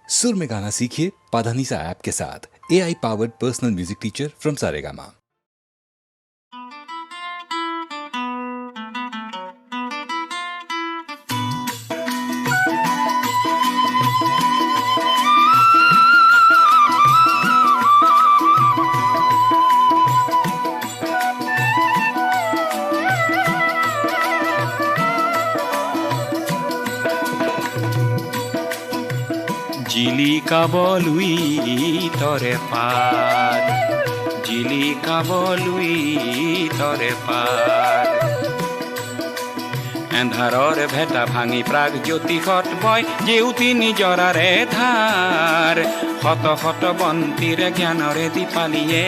सुर में गाना सीखिए पाधानीसा ऐप के साथ। AI powered personal music teacher from Saregama. জিলিকা বলুই তরে পার, জিলিকা বলুই তরে পার। এন্ধাৰৰ ভেটা ভাঙি প্ৰাগ জ্যোতি খট বয় জেউতি নিজৰাৰে ধাৰ। শত শত বন্তিৰে জ্ঞানৰে দীপালিয়ে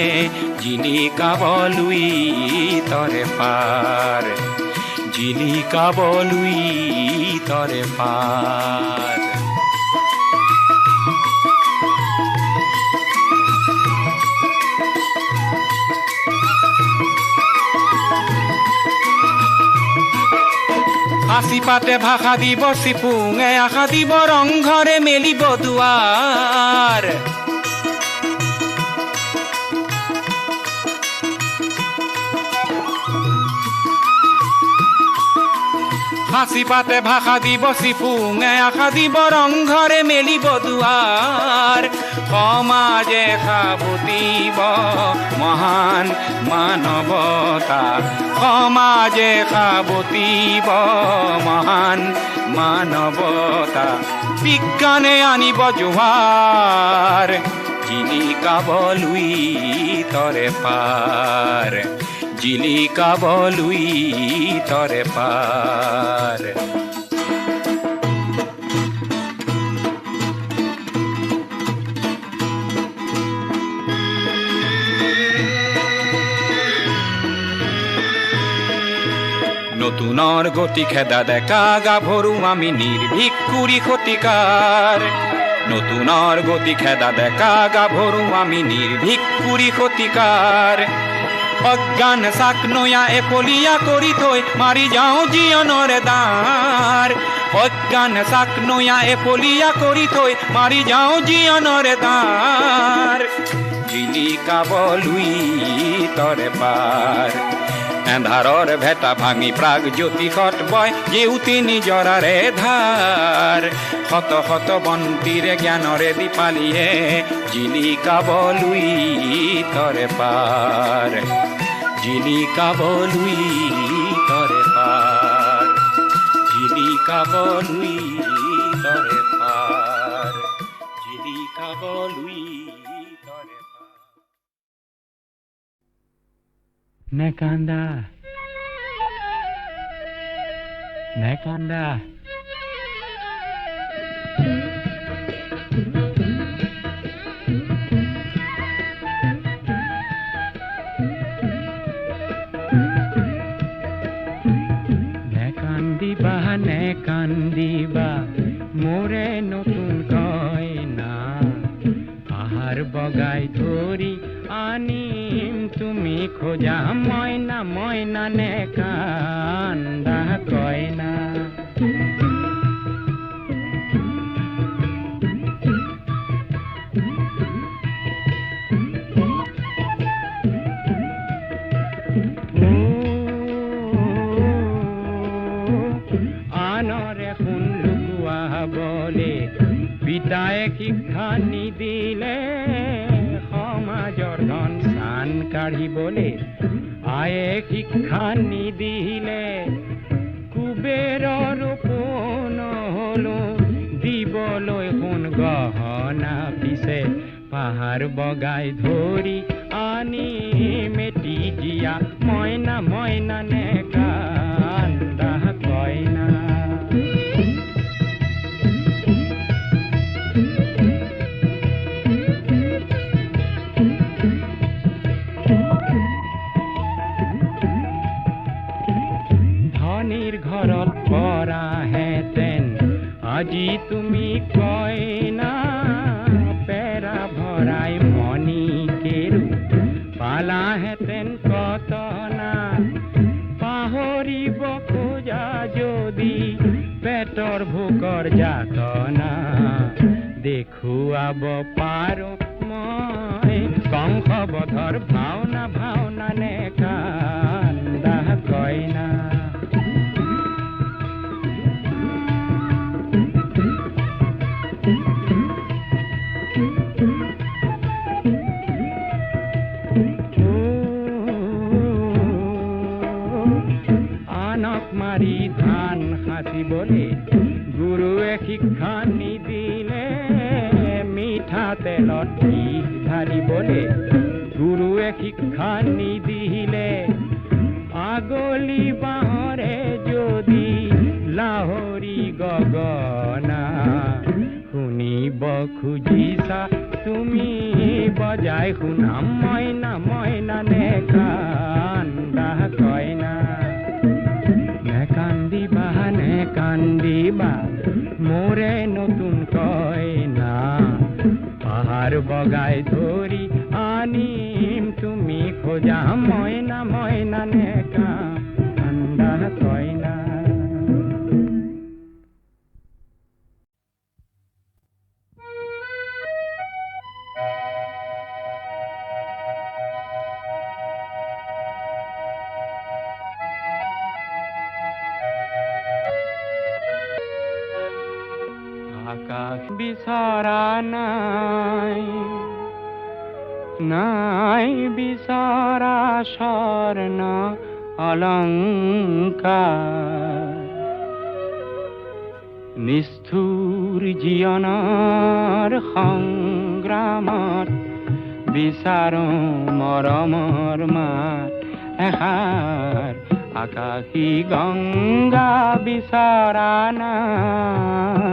জিলিকা বলুই তৰে পাৰ, জিলিকা বলুই তৰে পাৰ। হাসি পাতে ভাষা দিব চিপুঙে আশা দিব ৰংঘৰে মেলিব দুৱাৰ। হাসি পাতে ভাষা দিব চিপুঙে আশা দিব ৰংঘৰে মেলিব দুৱাৰ। সমাজে সাবুতিব মহান মানৱতা, সমাজে সাবুতিব মহান মানৱতা। বিজ্ঞানে আনিব জোৱাৰ, জিলিকা বলুই তৰে পাৰ, জিলিকা বলুই তৰে পাৰ। নতুনৰ গতি খেদা ডেকা গাভৰু আমি নিৰ্ভীক কুৰি শতিকাৰ। নতুনৰ গতি খেদা ডেকা গাভৰু আমি নিৰ্ভীক কুৰি শতিকাৰ। অজ্ঞান চাক নয়া এপলীয়া কৰি থৈ মাৰি যাওঁ জীৱনৰ দাৰ। অজ্ঞান চাক নয়া এপলীয়া কৰি থৈ মাৰি যাওঁ জীৱনৰ দাৰ। জিলিকা বলুই তৰে পাৰ, এন্ধাৰৰ ভেটা ভাঙি প্ৰাগ জ্যোতি খট বয় জেউতি নিজৰাৰে ধাৰ। শত শত বন্তিৰে জ্ঞানৰে দীপালিয়ে জিলিকা বলুই তৰে পাৰ, জিলিকা বলুই তৰে পাৰ, জিলিকা বলুই তৰে পাৰ, জিলিকা বলুই তৰে পাৰ। Nekanda, Nekanda. Nekandiba, nekandiba, মোৰে নতুন কইনা। পাহাৰ বগাই ধৰি আনিম তুমি খোজা মইনা, মইনা নেকান্দা কইনা। আনৰে শুন লুকুৱা বলে পিতায়ে শিক্ষা নিদিলে, সমাজৰ ধন চান কাঢ়িবলে আয়ে শিক্ষা নিদিলে। কুবেৰৰ পোন হলো দিবলৈ সোণ গহনা, পিছে পাহাৰ বগাই ধৰি আনি মেটি জীয়া মইনা, মইনা নেকান্দা কইনা। ধনীৰ ঘৰত পৰা হেতেন আজি তুমি কইনা। পেৰা ভৰাই মণি কেৰু পালাহেঁতেন কতনা। দেখুৱাব পাৰো মই কংসবধৰ ভাওনা ভাওনা নে কান্দা কইনা আনক মাৰি ধান সাঁচিবলে গুৰুৱে শিক্ষা নিদিলে মিঠাতেলত বিষ ঢালিবলে গুৰুৱে শিক্ষা নিদিলে আগলি বাঁহৰে যদি লাহৰি গগনা শুনিব খুজিছা তুমি বজাই শুনাম মইনা মইনা নে কান্দা কইনা নে কান্দিবা মোৰে নতুন কইনা পাহাৰ বগাই ধৰি আনিম তুমি খোজা মইনা মইনা নে কান্দা কইনা আকাশ বিচৰা নাই নাই বিচৰা স্বৰ্ণ অলংকাৰ নিষ্ঠুৰ জীৱনৰ সংগ্ৰামত বিচাৰো মৰমৰ মাত এষাৰ আকাশী গংগা বিচৰা নাই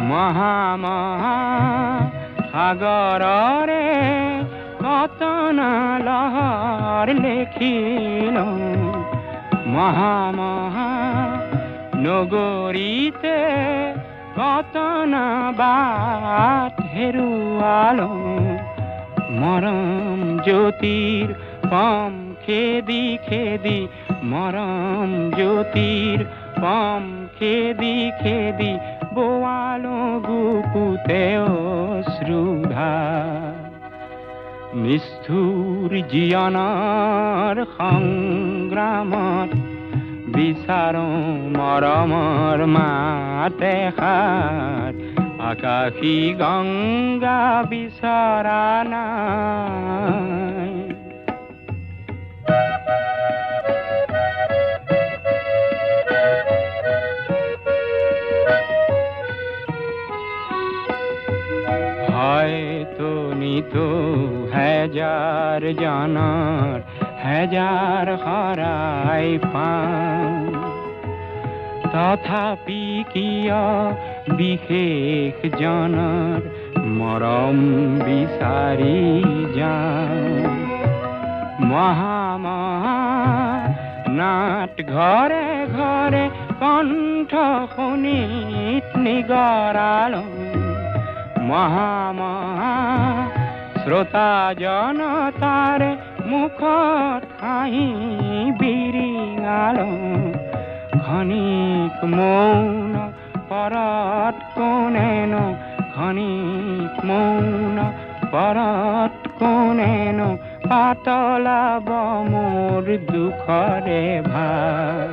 মহা সাগৰৰে কতনা লহৰ লেখিলো মহা নগৰীতে কতনা বাট হেৰুৱালো মৰম জ্যোতিৰ পম খেদি খেদি মৰম জ্যোতিৰ পম খেদি খেদি বোৱালো গুপুতে অশ্ৰুধা নিষ্ঠুৰ জীৱনৰ সংগ্ৰামত বিচাৰো মৰমৰ মাত এষাৰ আকাশী গংগা বিচৰা নাই হয়তো নিতো হেজাৰ জনৰ হেজাৰ হৰাই পাওঁ তথাপি কিয় বিশেষ জনৰ মৰম বিচাৰি যাওঁ মহা নাট ঘৰে ঘৰে কণ্ঠ শুনিত নিগৰালো মহা শ্ৰোতা জনতাৰে মুখত হাঁহি বিৰিঙালো ক্ষণিক মৌন পৰত কোনেনো ক্ষণিক মৌন পৰত কোনেনো পাতলাব মোৰ দুখৰে ভাগ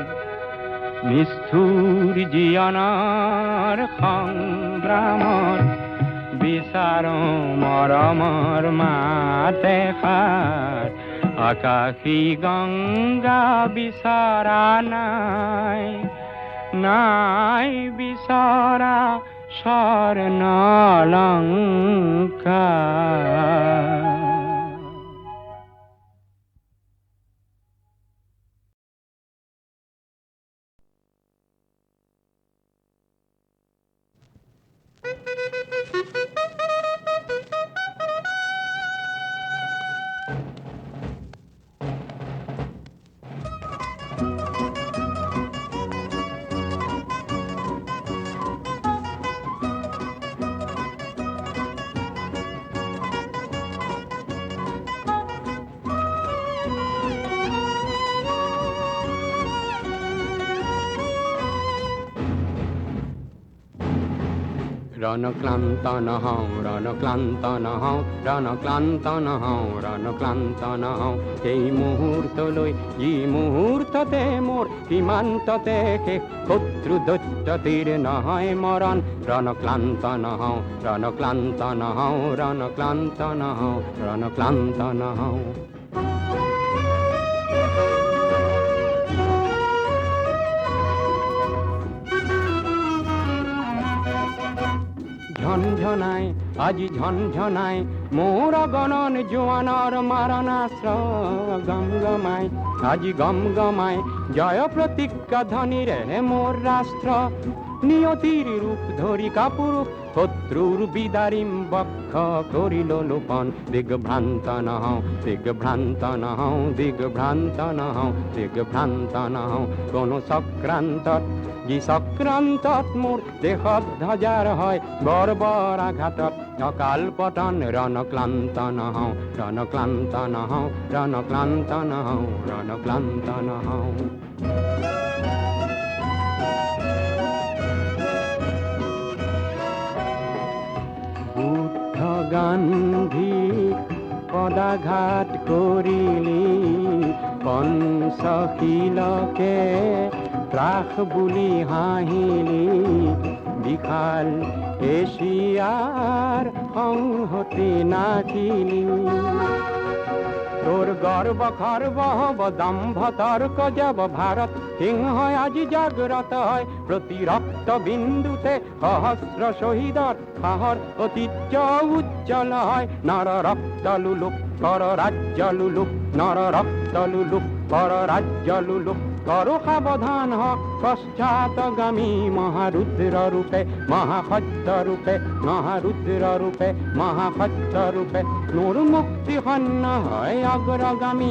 নিষ্ঠুৰ জীৱনৰ সংগ্ৰামত বিচাৰো মৰমৰ মাত এষাৰ আকাশী গংগা বিচৰা নাই নাই বিচৰা স্বৰ্ণ অলংকাৰ ৰণক্লান্ত নহওঁ ৰণক্লান্ত নহওঁ ৰণক্লান্ত নহওঁ ৰণক্লান্ত নহওঁ এই মুহূৰ্তলৈ যি মুহূৰ্ততে মোৰ সীমান্ততে শেষ শত্ৰু দৈত্যতিৰ নহয় মৰণ ৰণক্লান্ত নহওঁ ৰণক্লান্ত নহওঁ ৰণক্লান্ত নহওঁ ৰণক্লান্ত নহওঁ ঝনঝনাই আজি ঝনঝনাই মোৰ গণন জোৱানৰ মাৰণাস্ত্ৰ গমগমাই আজি গমগমাই জয় প্ৰতিজ্ঞা ধ্বনিৰে মোৰ ৰাষ্ট্ৰ নিয়তিৰ ৰূপ ধৰি কাপুৰুষ শত্ৰুৰ বিদাৰিম বক্ষ কৰিল লোপন দিগভ্ৰান্ত নহওঁ দিগভ্ৰান্ত নহওঁ দিগভ্ৰান্ত নহওঁ দিগভ্ৰান্ত নহওঁ কোনো চক্ৰান্তত যি চক্ৰান্তত মোৰ দেশত ধ্বজাৰ হয় বৰ্বৰ আঘাতত অকাল পতন ৰণক্লান্ত নহওঁ ৰণক্লান্ত নহওঁ ৰণক্লান্ত নহওঁ ৰণক্লান্ত নহওঁ বুদ্ধ গান্ধী পদাঘাত কৰিলি পঞ্চশীলকে ত্ৰাস বুলি হাঁহিলি বিশাল এছিয়াৰ সংহতি নাচিলি তোৰ গৰ্ব খৰ্ব হব দম্ভ তৰ্ক যাব ভাৰত সিংহ আজি জাগ্ৰত হয় প্ৰতি ৰক্ত বিন্দুতে সহস্ৰ শহীদৰ সাহৰ ঐতিহ্য উজ্জ্বল হয় নৰ ৰক্ত লুলুক কৰ ৰাজ্য লুলুক নৰ ৰক্ত লুলুক কৰ ৰাজ্য লুলুক কৰো সাবধান হক পশ্চাৎগামী মহাৰুদ্ৰ ৰূপে মহাসত্য ৰূপে মহাৰুদ্ৰ ৰূপে মহাসত্য ৰূপে নোৰ মুক্তি সন্ন হয় অগ্ৰগামী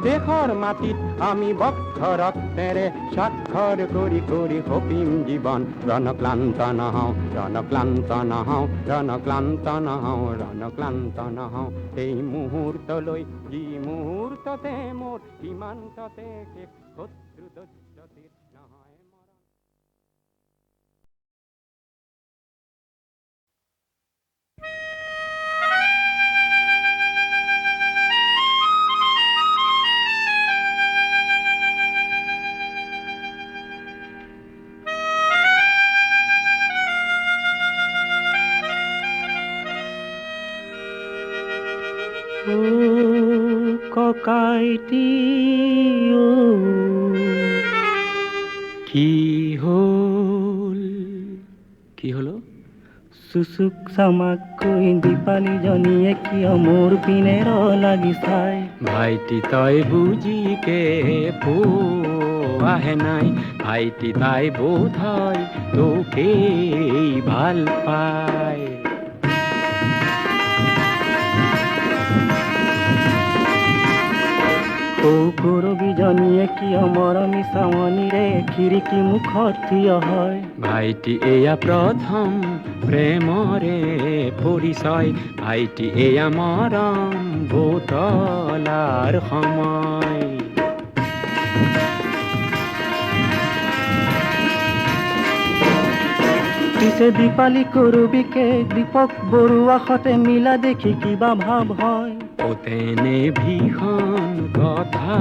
দেশৰ মাটিত আমি বক্ষ ৰক্তেৰে স্বাক্ষৰ কৰি কৰি সপিম জীৱন ৰণক্লান্ত নহওঁ ৰণক্লান্ত নহওঁ ৰণক্লান্ত নহওঁ ৰণক্লান্ত নহওঁ এই মুহূৰ্তলৈ যি মুহূৰ্ততে মোৰ সীমান্ততে শেষ শত্ৰু দৈত্যতিৰ নহয় মৰণ ও ককাইটি ও কি হল কি হলো চুচুক চামাকৈ দীপালি জনীয়ে কিয় মোৰ পিনে লাগি চাই ভাইটি তই বুজিকে পোৱাহে নাই ভাইটি তাই বোধ হয় তোকেই ভাল পায় কৰবীজনীয়ে কিয় মৰমী চাৱনীৰে খিৰিকী মুখত থিয় হয় ভাইটি এয়া প্ৰথম প্ৰেমৰে পৰিচয় ভাইটি এয়া মৰম বুতলাৰ সময় পিছে দীপালি কৰবীকে দীপক বৰুৱা সতে মিলা দেখি কিবা ভাৱ হয় তেনে ভীষণ কথা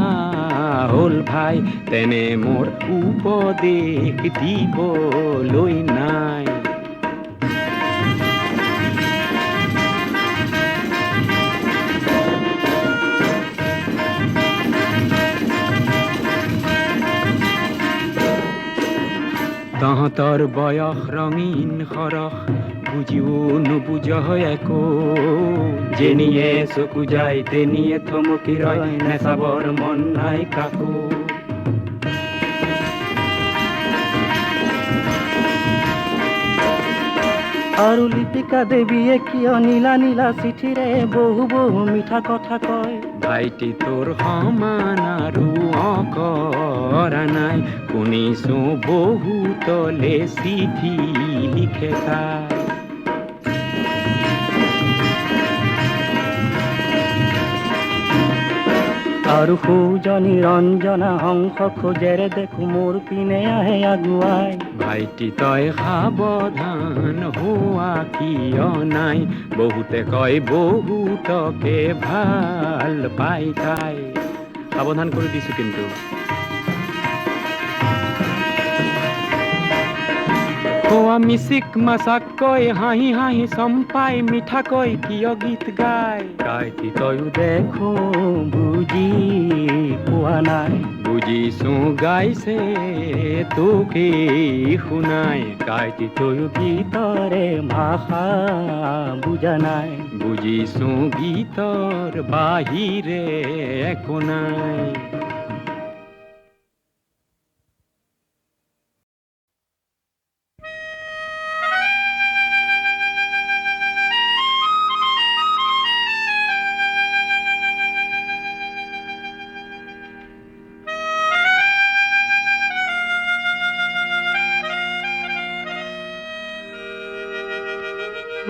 হ'ল ভাই তেনে মোৰ উপদেশ দিবলৈ নাই তহঁতৰ বয়স ৰঙীন সৰহ বুজিও নুবুজ একো যেনিয়ে চকু যায় তেনিয়ে থমকি ৰয় নেচাবৰ মন নাই কাকো আৰু লিপিকা দেৱীয়ে কিয় নীলা নীলা চিঠিৰে বহু বহু মিঠা কথা কয় ভাইটি তোৰ সমান আৰু অকৰা নাই শুনিছো বহুতলে চিঠি লিখে তাই আৰু সৌজনী ৰঞ্জনা হংস খোজেৰে দেখো মোৰ পিনে আহে আগুৱাই ভাইটি তই সাৱধান হোৱা কিয় নাই, বহুতে কয় বহুতকে ভাল পাই তাই। সাৱধান কৰি দিছো কিন্তু। খোৱা মিচিক মাছাকৈ হাঁহি হাঁহি চম্পাই মিঠাকৈ কিয় গীত গায়, গাইতি তয়ো দেখো বুজি পোৱা নাই। বুজিছো গাইছে তোকে শুনাই, গাইতি তয়ো গীতৰে ভাষা বুজা নাই। বুজিছো গীতৰ বাহিৰে একো নাই।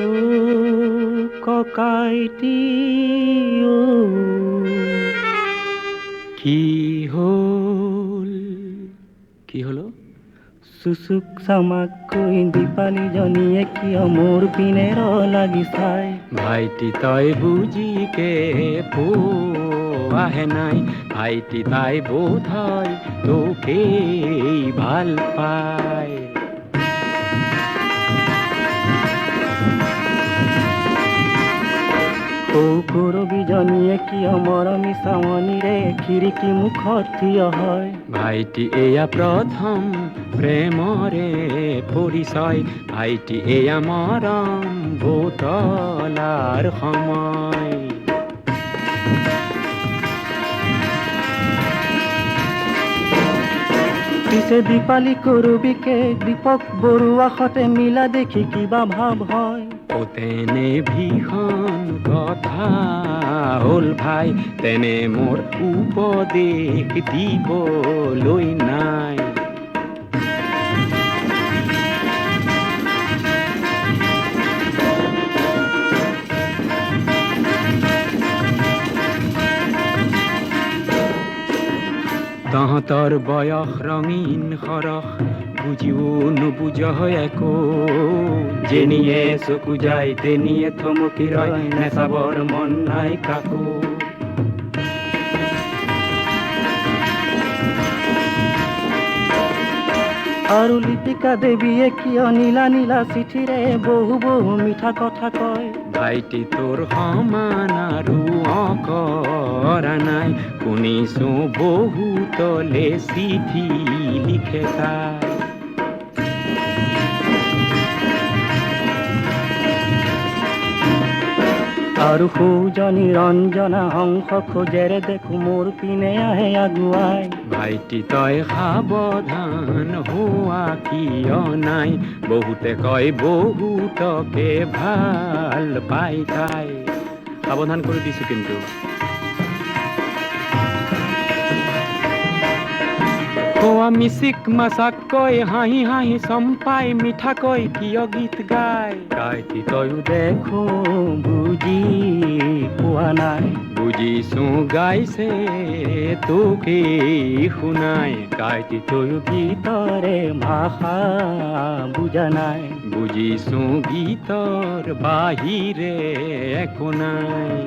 ও ককাইটি ও, কি হ'ল? কি হলো? চুচুক চামাকৈ দীপালীজনীয়ে কিয় মোৰ পিনে লাগি চাই। ভাইটি তই বুজিকে পোৱাহে নাই, ভাইটি তাই বোধ হয় তোকেই ভাল পায়। সৌকৰবীজনীয়ে কিয় মৰমী চাৱনীৰে খিৰিকী মুখত থিয় হয়। ভাইটি এয়া প্ৰথম প্ৰেমৰে পৰিচয়, ভাইটি এয়া মৰম বুতলাৰ সময়। পিছে দীপালী কৰবীকে দীপক বৰুৱা সতে মিলা দেখি কিবা ভাৱ হয়। তেনে ভীষণ কথা হ'ল ভাই, তেনে মোৰ উপদেশ দিবলৈ নাই। তহঁতৰ বয়স ৰঙীন সৰহ, বুজিও নুবুজ একো, যেনিয়ে চকু যায় তেনিয়ে থমকি ৰয়, নেচাবৰ মন নাই কাকো। আৰু লিপিকা দেৱীয়ে কিয় নীলা নীলা চিঠিৰে বহু বহু মিঠা কথা কয়। ভাইটি তোৰ সমান আৰু অকৰা নাই, শুনিছো বহুতলে চিঠি লিখে তাই। আৰু সৌজনী ৰঞ্জনা হংস খোজেৰে দেখো মোৰ পিনে আহে আগুৱাই। ভাইটি তই সাৱধান হোৱা কিয় নাই, বহুতে কয় বহুতকে ভাল পাই তাই। সাৱধান কৰি দিছো কিন্তু। খোৱা মিচিক মাছাকৈ হাঁহি হাঁহি চম্পাই মিঠাকৈ কিয় গীত গায়, গাইতি তয়ো দেখো বুজি পোৱা নাই। বুজিছো গাইছে তোকেই শুনাই, গাইতি তয়ো গীতৰে ভাষা বুজা নাই। বুজিছো গীতৰ বাহিৰে একো নাই।